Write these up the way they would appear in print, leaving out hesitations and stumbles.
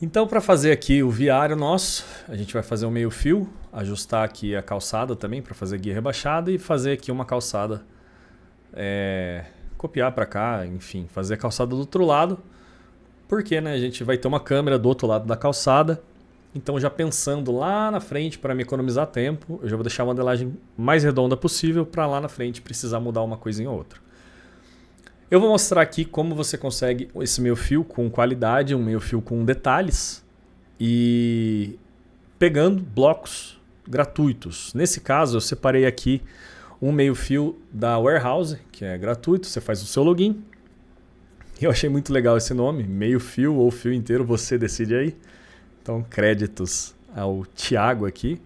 Então, para fazer aqui o viário nosso, a gente vai fazer um meio fio, ajustar aqui a calçada também para fazer guia rebaixada e fazer aqui uma calçada, copiar para cá, enfim, fazer a calçada do outro lado, porque né, a gente vai ter uma câmera do outro lado da calçada. Então, já pensando lá na frente para me economizar tempo, eu já vou deixar a modelagem mais redonda possível para lá na frente precisar mudar uma coisinha ou outra. Eu vou mostrar aqui como você consegue esse meio fio com qualidade, um meio fio com detalhes e pegando blocos gratuitos. Nesse caso, eu separei aqui um meio fio da Warehouse, que é gratuito, você faz o seu login. Eu achei muito legal esse nome, meio fio ou fio inteiro, você decide aí. Então, créditos ao Thiago aqui.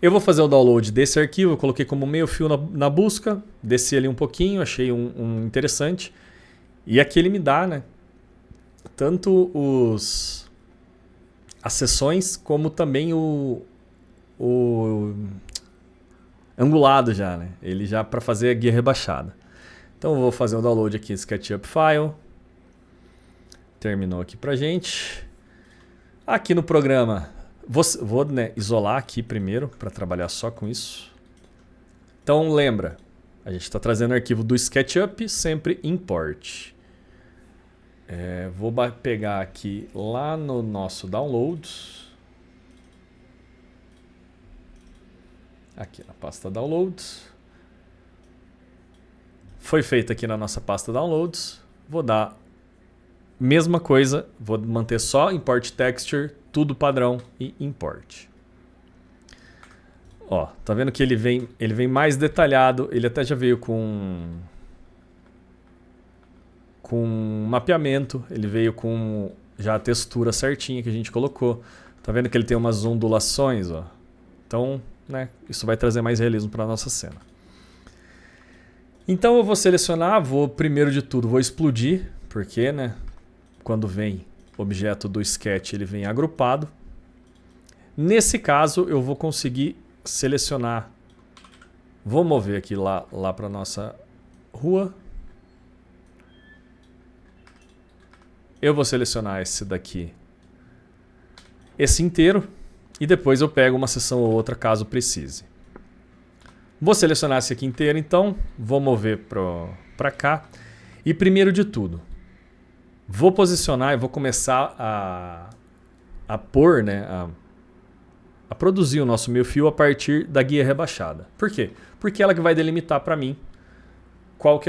Eu vou fazer o download desse arquivo, eu coloquei como meio fio na busca, desci ali um pouquinho, achei um interessante. E aqui ele me dá, né, tanto as seções como também o angulado já, né? Ele já para fazer a guia rebaixada. Então eu vou fazer o download aqui, SketchUp File. Terminou aqui pra gente. Aqui no programa, vou né, isolar aqui primeiro para trabalhar só com isso. Então lembra, a gente está trazendo o arquivo do SketchUp, sempre import. Vou pegar aqui lá no nosso downloads. Aqui na pasta downloads. Foi feito aqui na nossa pasta downloads. Vou dar mesma coisa, vou manter só import texture, tudo padrão e import. Ó, tá vendo que ele vem mais detalhado, ele até já veio com mapeamento, ele veio com já a textura certinha que a gente colocou. Tá vendo que ele tem umas ondulações, ó. Então, né, isso vai trazer mais realismo para nossa cena. Então eu vou selecionar, primeiro de tudo, vou explodir, porque, né, quando vem objeto do sketch, ele vem agrupado. Nesse caso, eu vou conseguir selecionar, vou mover aqui lá para nossa rua. Eu vou selecionar esse daqui, esse inteiro, e depois eu pego uma seção ou outra caso precise. Vou selecionar esse aqui inteiro, então, vou mover para cá. E primeiro de tudo, vou posicionar e vou começar a pôr, né, a produzir o nosso meio fio a partir da guia rebaixada. Por quê? Porque ela que vai delimitar para mim quanto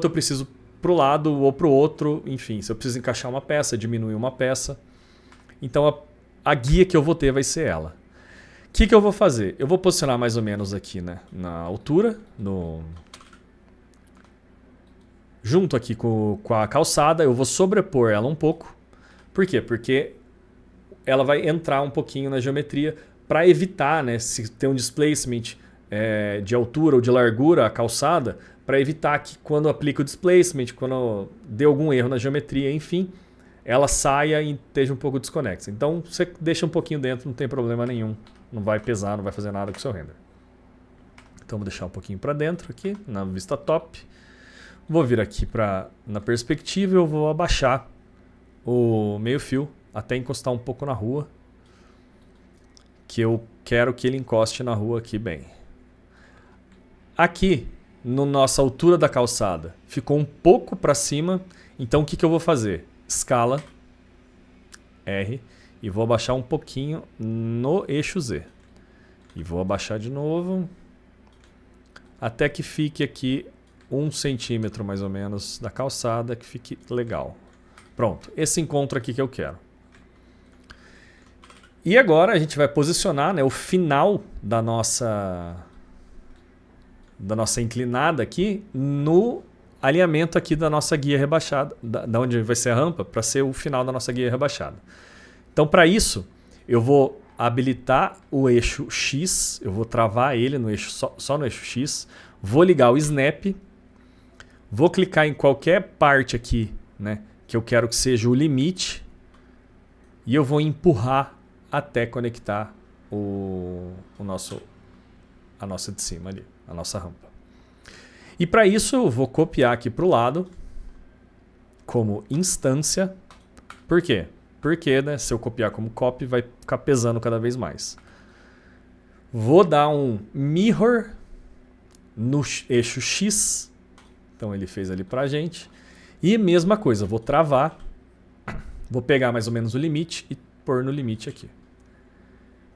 eu preciso para o lado ou para o outro, enfim, se eu preciso encaixar uma peça, diminuir uma peça. Então a guia que eu vou ter vai ser ela. O que eu vou fazer? Eu vou posicionar mais ou menos aqui, né, na altura, junto aqui com a calçada, eu vou sobrepor ela um pouco. Por quê? Porque ela vai entrar um pouquinho na geometria para evitar, né, se tem um displacement de altura ou de largura a calçada, para evitar que quando aplica o displacement, quando dê algum erro na geometria, enfim, ela saia e esteja um pouco desconexa. Então você deixa um pouquinho dentro, não tem problema nenhum. Não vai pesar, não vai fazer nada com o seu render. Então vou deixar um pouquinho para dentro aqui, na vista top. Vou vir aqui na perspectiva e eu vou abaixar o meio fio até encostar um pouco na rua. Que eu quero que ele encoste na rua aqui bem. Aqui, na nossa altura da calçada, ficou um pouco para cima. Então o que eu vou fazer? Escala R e vou abaixar um pouquinho no eixo Z. E vou abaixar de novo até que fique aqui 1 centímetro mais ou menos da calçada, que fique legal. Pronto, esse encontro aqui que eu quero. E agora a gente vai posicionar, né, o final da nossa inclinada aqui no alinhamento aqui da nossa guia rebaixada, da onde vai ser a rampa, para ser o final da nossa guia rebaixada. Então, para isso, eu vou habilitar o eixo X, eu vou travar ele no eixo, só no eixo X, vou ligar o Snap, vou clicar em qualquer parte aqui, né, que eu quero que seja o limite, e eu vou empurrar até conectar a nossa de cima ali, a nossa rampa. E para isso eu vou copiar aqui para o lado como instância. Por quê? Porque, né, se eu copiar como copy, vai ficar pesando cada vez mais. Vou dar um mirror no eixo X. Então ele fez ali pra gente. E mesma coisa, vou travar. Vou pegar mais ou menos o limite e pôr no limite aqui.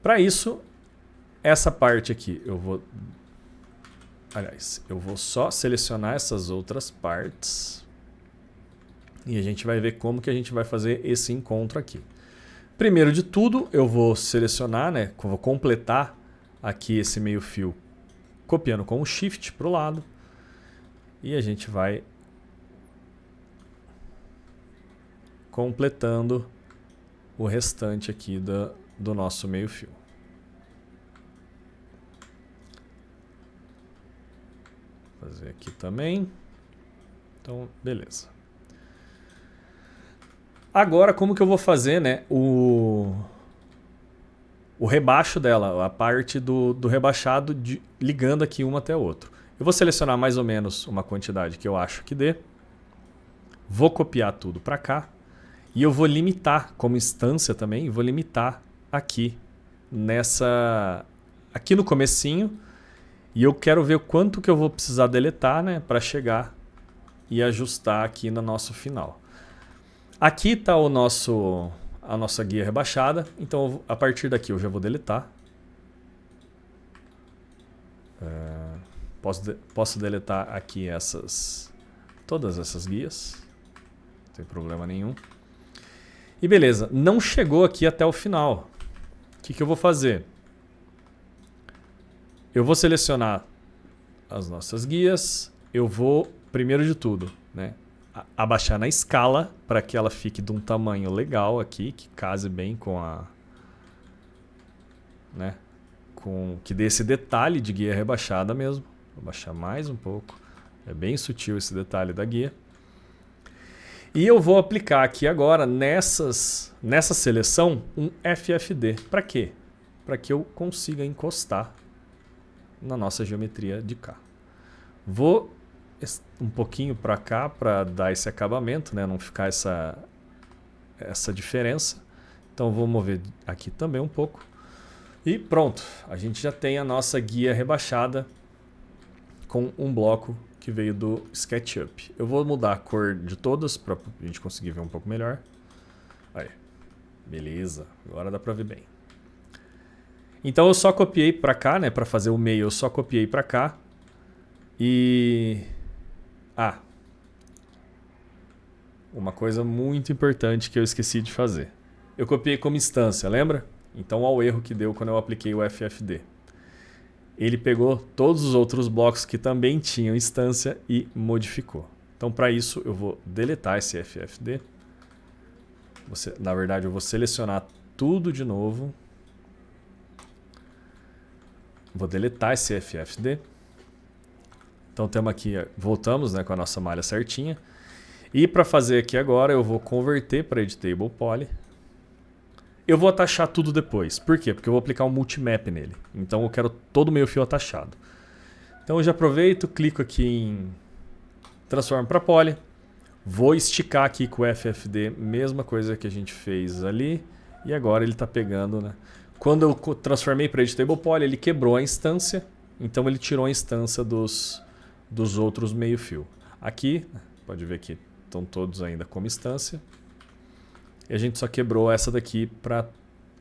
Para isso, essa parte aqui eu vou... Aliás, eu vou só selecionar essas outras partes. E a gente vai ver como que a gente vai fazer esse encontro aqui. Primeiro de tudo, eu vou selecionar, né? Vou completar aqui esse meio fio copiando com o Shift para o lado. E a gente vai completando o restante aqui do nosso meio fio. Vou fazer aqui também. Então, beleza. Agora, como que eu vou fazer, né, o rebaixo dela, a parte do rebaixado ligando aqui um até o outro. Eu vou selecionar mais ou menos uma quantidade que eu acho que dê. Vou copiar tudo para cá. E eu vou limitar como instância também, vou limitar aqui aqui no comecinho. E eu quero ver o quanto que eu vou precisar deletar, né, para chegar e ajustar aqui no nosso final. Aqui está a nossa guia rebaixada, então a partir daqui eu já vou deletar. Posso deletar aqui todas essas guias, não tem problema nenhum. E beleza, não chegou aqui até o final. O que eu vou fazer? Eu vou selecionar as nossas guias, eu vou, primeiro de tudo, né, abaixar na escala para que ela fique de um tamanho legal aqui, que case bem com que dê esse detalhe de guia rebaixada mesmo. Vou baixar mais um pouco. É bem sutil esse detalhe da guia. E eu vou aplicar aqui agora nessa seleção um FFD. Para quê? Para que eu consiga encostar na nossa geometria de cá. Vou um pouquinho para cá para dar esse acabamento, né? Não ficar essa diferença. Então vou mover aqui também um pouco. E pronto, a gente já tem a nossa guia rebaixada com um bloco que veio do SketchUp. Eu vou mudar a cor de todas para a gente conseguir ver um pouco melhor. Aí, beleza, agora dá para ver bem. Então eu só copiei para cá, né? Para fazer o meio eu só copiei para cá. E... uma coisa muito importante que eu esqueci de fazer. Eu copiei como instância, lembra? Então olha o erro que deu quando eu apliquei o FFD. Ele pegou todos os outros blocos que também tinham instância e modificou. Então para isso eu vou deletar esse FFD. Na verdade eu vou selecionar tudo de novo. Vou deletar esse FFD. Então temos aqui, voltamos, né, com a nossa malha certinha. E para fazer aqui agora eu vou converter para Editable Poly. Eu vou atachar tudo depois. Por quê? Porque eu vou aplicar um multimap nele. Então eu quero todo o meu fio atachado. Então eu já aproveito, clico aqui em Transform para Poly. Vou esticar aqui com o FFD, mesma coisa que a gente fez ali. E agora ele está pegando, né? Quando eu transformei para Editable Poly, ele quebrou a instância. Então ele tirou a instância dos outros meio fio. Aqui, pode ver que estão todos ainda como instância. E a gente só quebrou essa daqui para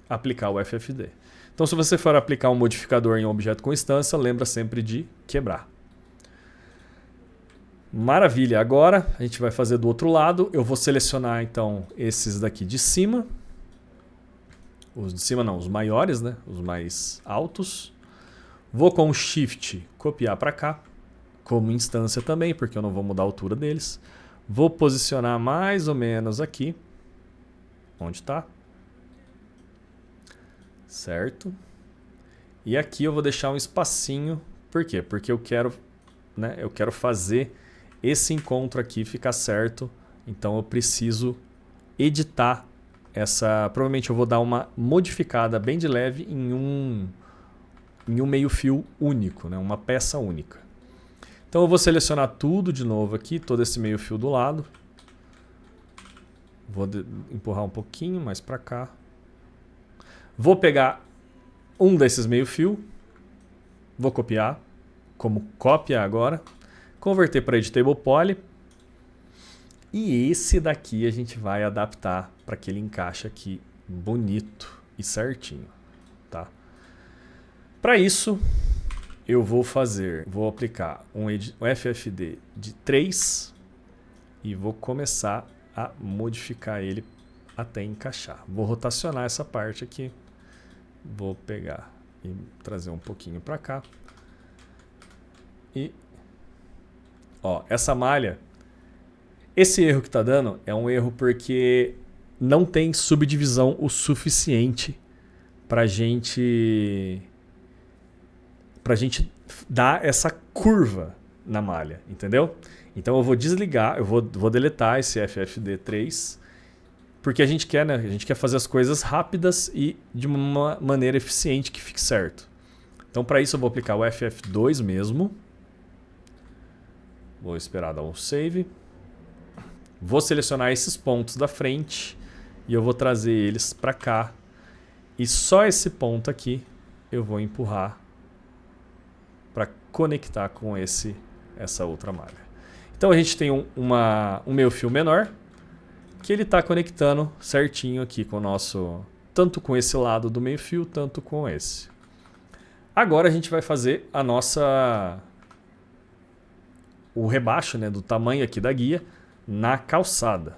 aplicar o FFD. Então se você for aplicar um modificador em um objeto com instância, lembra sempre de quebrar. Maravilha, agora a gente vai fazer do outro lado. Eu vou selecionar então esses daqui de cima. Os de cima não, os maiores, né? Os mais altos. Vou com o Shift copiar para cá, como instância também, porque eu não vou mudar a altura deles. Vou posicionar mais ou menos aqui. Onde está? Certo. E aqui eu vou deixar um espacinho. Por quê? Porque eu quero, né, eu quero fazer esse encontro aqui ficar certo. Então eu preciso editar essa... Provavelmente eu vou dar uma modificada bem de leve em um meio fio único, né, uma peça única. Então eu vou selecionar tudo de novo aqui, todo esse meio fio do lado. Vou empurrar um pouquinho mais para cá. Vou pegar um desses meio fio. Vou copiar como cópia agora. Converter para Editable Poly. E esse daqui a gente vai adaptar para que ele encaixe aqui bonito e certinho, tá? Para isso, eu vou aplicar um FFD de 3 e vou começar a modificar ele até encaixar. Vou rotacionar essa parte aqui. Vou pegar e trazer um pouquinho para cá. E ó, essa malha, esse erro que está dando é um erro porque não tem subdivisão o suficiente para gente dar essa curva na malha, entendeu? Então eu vou desligar, eu vou deletar esse FFD3, porque a gente quer, né? A gente quer fazer as coisas rápidas e de uma maneira eficiente que fique certo. Então para isso eu vou aplicar o FF2 mesmo. Vou esperar dar um save. Vou selecionar esses pontos da frente e eu vou trazer eles para cá. E só esse ponto aqui eu vou empurrar para conectar com essa outra malha. Então a gente tem um meio fio menor que ele está conectando certinho aqui com o nosso, tanto com esse lado do meio fio, tanto com esse. Agora a gente vai fazer o rebaixo, né, do tamanho aqui da guia na calçada.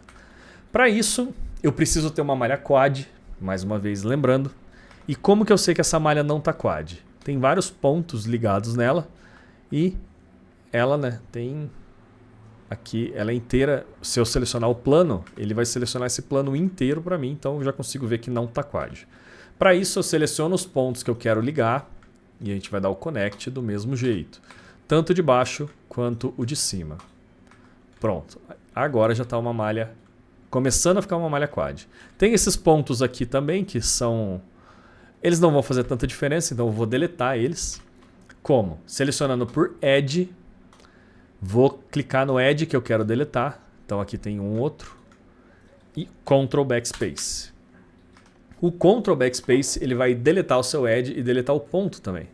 Para isso eu preciso ter uma malha quad, mais uma vez lembrando. E como que eu sei que essa malha não está quad? Tem vários pontos ligados nela e ela, né, tem aqui, ela é inteira. Se eu selecionar o plano, ele vai selecionar esse plano inteiro para mim, então eu já consigo ver que não está quad. Para isso eu seleciono os pontos que eu quero ligar e a gente vai dar o connect do mesmo jeito, tanto de baixo quanto o de cima. Pronto, agora já está uma malha, começando a ficar uma malha quad. Tem esses pontos aqui também que são, eles não vão fazer tanta diferença, então eu vou deletar eles. Como? Selecionando por Edge, vou clicar no Edge que eu quero deletar. Então aqui tem um outro. E Ctrl Backspace. O Ctrl Backspace ele vai deletar o seu Edge e deletar o ponto também.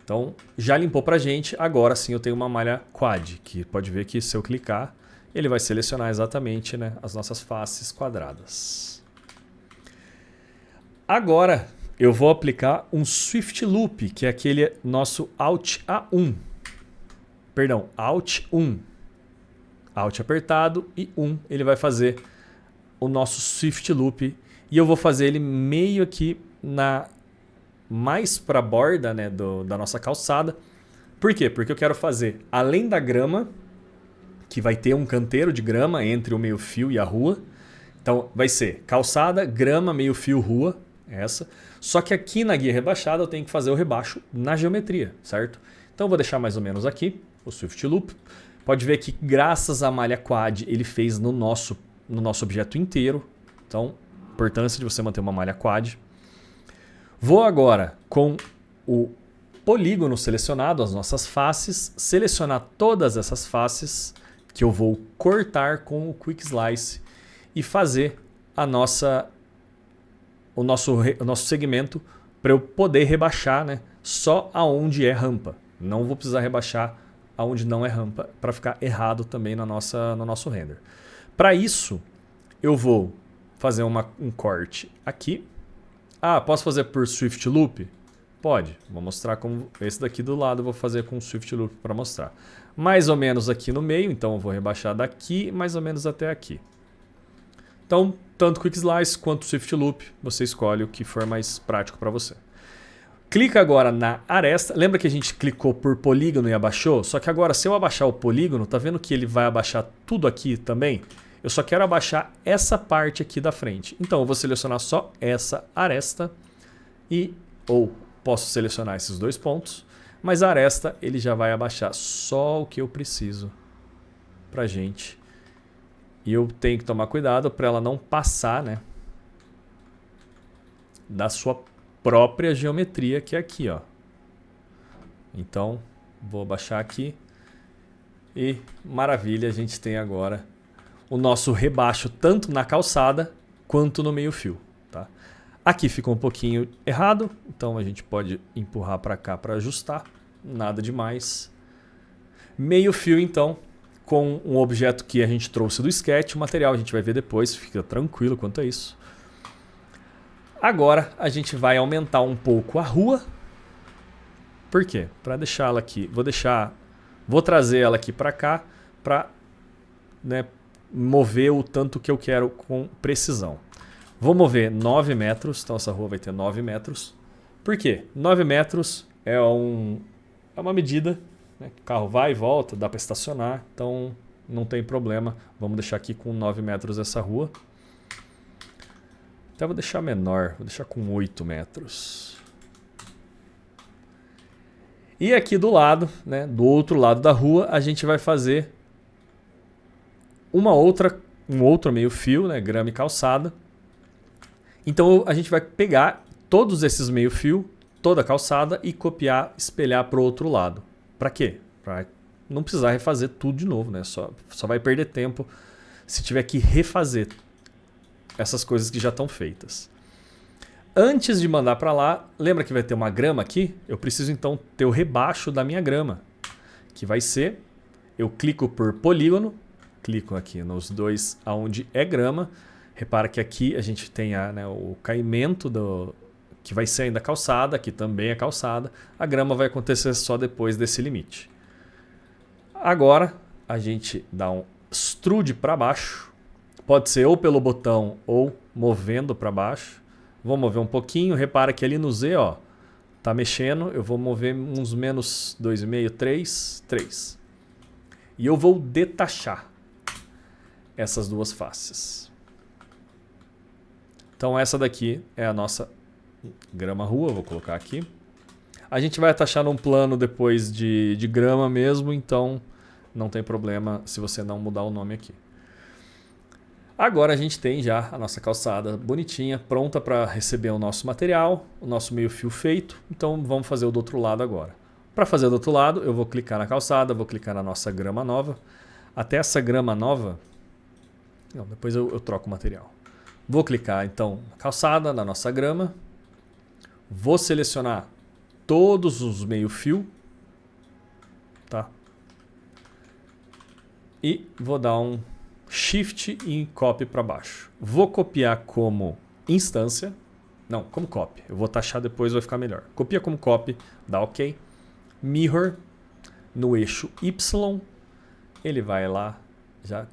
Então já limpou pra gente. Agora sim eu tenho uma malha quad, que pode ver que se eu clicar, ele vai selecionar exatamente, né, as nossas faces quadradas. Agora eu vou aplicar um Swift Loop, que é aquele nosso Alt A1. Perdão, Alt 1. Alt apertado e 1. Ele vai fazer o nosso Swift Loop. E eu vou fazer ele meio aqui mais para a borda, né, da nossa calçada. Por quê? Porque eu quero fazer, além da grama, que vai ter um canteiro de grama entre o meio fio e a rua. Então vai ser calçada, grama, meio fio, rua. Essa. Só que aqui na guia rebaixada eu tenho que fazer o rebaixo na geometria, certo? Então eu vou deixar mais ou menos aqui o Swift Loop. Pode ver que graças à malha quad ele fez no nosso objeto inteiro. Então, importância de você manter uma malha quad. Vou agora com o polígono selecionado, as nossas faces, selecionar todas essas faces que eu vou cortar com o Quick Slice e fazer o nosso segmento para eu poder rebaixar, né, só aonde é rampa. Não vou precisar rebaixar aonde não é rampa para ficar errado também no nosso render. Para isso, eu vou fazer um corte aqui. Ah, posso fazer por Swift Loop? Pode. Vou mostrar como esse daqui do lado eu vou fazer com Swift Loop para mostrar. Mais ou menos aqui no meio, então eu vou rebaixar daqui mais ou menos até aqui. Então, tanto Quick Slice quanto Swift Loop, você escolhe o que for mais prático para você. Clica agora na aresta. Lembra que a gente clicou por polígono e abaixou? Só que agora, se eu abaixar o polígono, tá vendo que ele vai abaixar tudo aqui também? Eu só quero abaixar essa parte aqui da frente. Então, eu vou selecionar só essa aresta ou posso selecionar esses dois pontos, mas a aresta ele já vai abaixar só o que eu preciso pra gente. E eu tenho que tomar cuidado para ela não passar, né, da sua própria geometria, que é aqui, ó. Então, vou baixar aqui e maravilha, a gente tem agora o nosso rebaixo tanto na calçada quanto no meio-fio. Tá? Aqui ficou um pouquinho errado, então a gente pode empurrar para cá para ajustar. Nada demais. Meio-fio, então, com um objeto que a gente trouxe do sketch. O material a gente vai ver depois, fica tranquilo quanto a isso. Agora a gente vai aumentar um pouco a rua. Por quê? Para deixá-la aqui. Vou trazer ela aqui para cá para, né, mover o tanto que eu quero com precisão. Vou mover 9 metros, então essa rua vai ter 9 metros. Por quê? 9 metros é uma medida, né? O carro vai e volta, dá para estacionar, então não tem problema. Vamos deixar aqui com 9 metros essa rua. Até vou deixar menor, vou deixar com 8 metros. E aqui do lado, né, do outro lado da rua, a gente vai fazer um outro meio-fio, né, grama e calçada. Então a gente vai pegar todos esses meio-fio, toda a calçada e copiar, espelhar para o outro lado. Para quê? Para não precisar refazer tudo de novo, né? Só vai perder tempo se tiver que refazer essas coisas que já estão feitas. Antes de mandar para lá, lembra que vai ter uma grama aqui? Eu preciso então ter o rebaixo da minha grama, que vai ser, eu clico por polígono, clico aqui nos dois aonde é grama. Repara que aqui a gente tem né, o caimento que vai ser ainda calçada, aqui também é calçada. A grama vai acontecer só depois desse limite. Agora a gente dá um extrude para baixo. Pode ser ou pelo botão ou movendo para baixo. Vou mover um pouquinho. Repara que ali no Z, ó, tá mexendo. Eu vou mover uns menos 2,5, 3. E eu vou detachar essas duas faces. Então essa daqui é a nossa grama rua. Vou colocar aqui. A gente vai atachar num plano depois de grama mesmo. Então não tem problema se você não mudar o nome aqui. Agora a gente tem já a nossa calçada bonitinha, pronta para receber o nosso material, o nosso meio-fio feito. Então vamos fazer o do outro lado agora. Para fazer do outro lado, eu vou clicar na calçada, vou clicar na nossa grama nova. Até essa grama nova... Não, depois eu troco o material. Vou clicar então na calçada, na nossa grama. Vou selecionar todos os meio-fio. Tá? E vou dar um Shift e copy para baixo. Vou copiar como instância. Não, como copy. Eu vou taxar depois, vai ficar melhor. Copia como copy, dá OK. Mirror no eixo Y. Ele vai lá já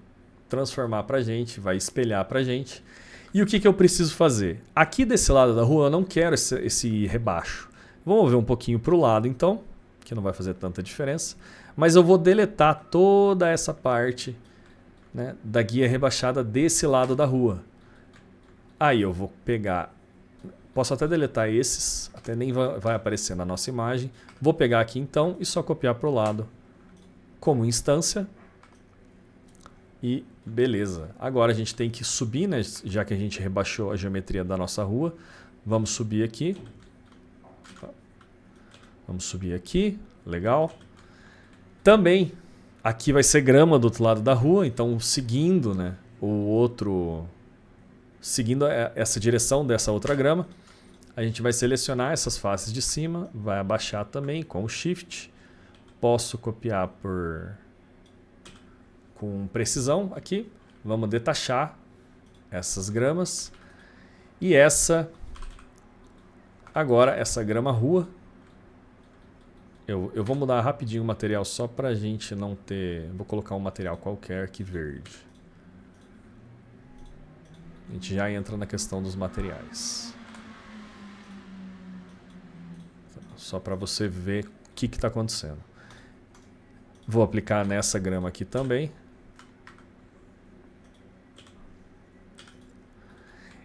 transformar para a gente, vai espelhar para a gente. E o que eu preciso fazer? Aqui desse lado da rua eu não quero esse rebaixo. Vou mover um pouquinho para o lado então, que não vai fazer tanta diferença. Mas eu vou deletar toda essa parte, né, da guia rebaixada desse lado da rua. Aí eu vou pegar, posso até deletar esses, até nem vai aparecer na nossa imagem. Vou pegar aqui então e só copiar para o lado como instância. E beleza. Agora a gente tem que subir, né, já que a gente rebaixou a geometria da nossa rua. Vamos subir aqui. Vamos subir aqui. Legal. Também aqui vai ser grama do outro lado da rua, então seguindo, né, seguindo essa direção dessa outra grama, a gente vai selecionar essas faces de cima, vai abaixar também com o Shift. Posso copiar com precisão aqui. Vamos detachar essas gramas. E agora essa grama rua. Eu vou mudar rapidinho o material só para a gente não ter... Vou colocar um material qualquer aqui verde. A gente já entra na questão dos materiais. Só para você ver o que está acontecendo. Vou aplicar nessa grama aqui também.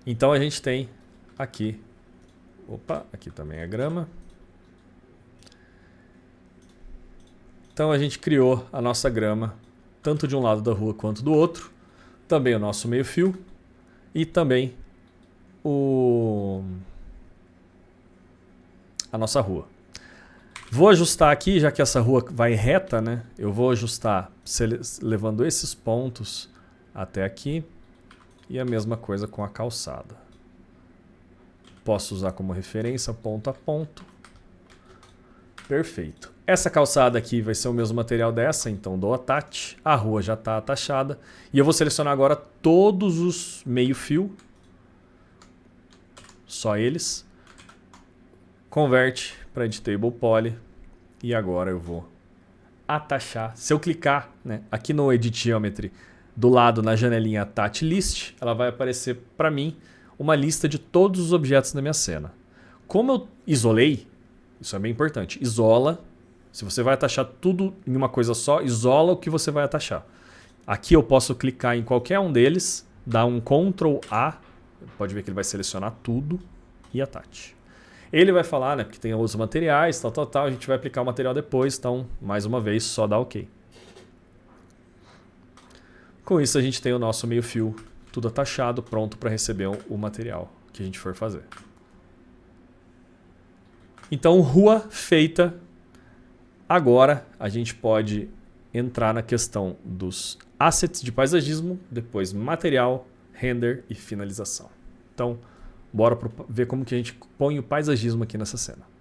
Então a gente tem aqui... Opa, aqui também é grama. Então a gente criou a nossa grama, tanto de um lado da rua quanto do outro. Também o nosso meio-fio. E também a nossa rua. Vou ajustar aqui, já que essa rua vai reta, né? Eu vou ajustar levando esses pontos até aqui. E a mesma coisa com a calçada. Posso usar como referência ponto a ponto. Perfeito. Essa calçada aqui vai ser o mesmo material dessa, então dou attach. A rua já está atachada. E eu vou selecionar agora todos os meio-fio. Só eles. Converte para Editable Poly. E agora eu vou atachar. Se eu clicar, né, aqui no Edit Geometry, do lado na janelinha Attach List, ela vai aparecer para mim uma lista de todos os objetos da minha cena. Como eu isolei, isso é bem importante, isola. Se você vai atachar tudo em uma coisa só, isola o que você vai atachar. Aqui eu posso clicar em qualquer um deles, dar um Ctrl A, pode ver que ele vai selecionar tudo e attach. Ele vai falar, né, porque tem outros materiais, tal, a gente vai aplicar o material depois, então, mais uma vez, só dá OK. Com isso a gente tem o nosso meio-fio tudo atachado, pronto para receber o material que a gente for fazer. Então, rua feita. Agora a gente pode entrar na questão dos assets de paisagismo, depois material, render e finalização. Então, bora ver como que a gente põe o paisagismo aqui nessa cena.